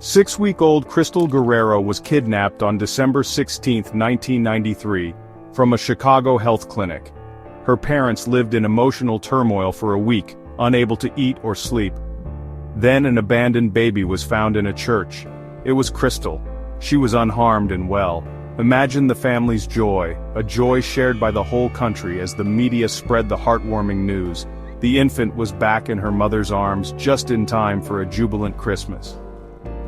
6-week-old Crystal Guerrero was kidnapped on December 16, 1993, from a Chicago health clinic. Her parents lived in emotional turmoil for a week, unable to eat or sleep. Then an abandoned baby was found in a church. It was Crystal. She was unharmed and well. Imagine the family's joy, a joy shared by the whole country as the media spread the heartwarming news. The infant was back in her mother's arms just in time for a jubilant Christmas.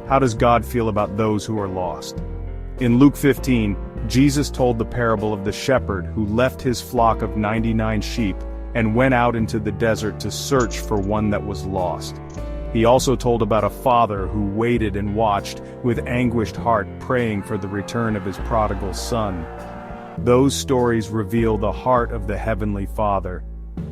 How does God feel about those who are lost? In Luke 15, Jesus told the parable of the shepherd who left his flock of 99 sheep and went out into the desert to search for one that was lost. He also told about a father who waited and watched with anguished heart, praying for the return of his prodigal son. Those stories reveal the heart of the Heavenly Father.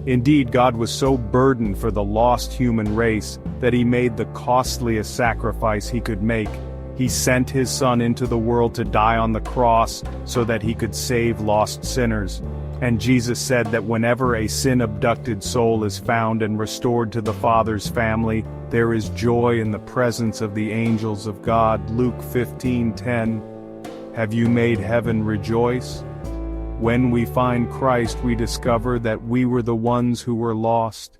Indeed, God was so burdened for the lost human race that he made the costliest sacrifice he could make. He sent his Son into the world to die on the cross so that he could save lost sinners. And Jesus said that whenever a sin-abducted soul is found and restored to the Father's family, there is joy in the presence of the angels of God. Luke 15:10. Have you made heaven rejoice? When we find Christ, we discover that we were the ones who were lost.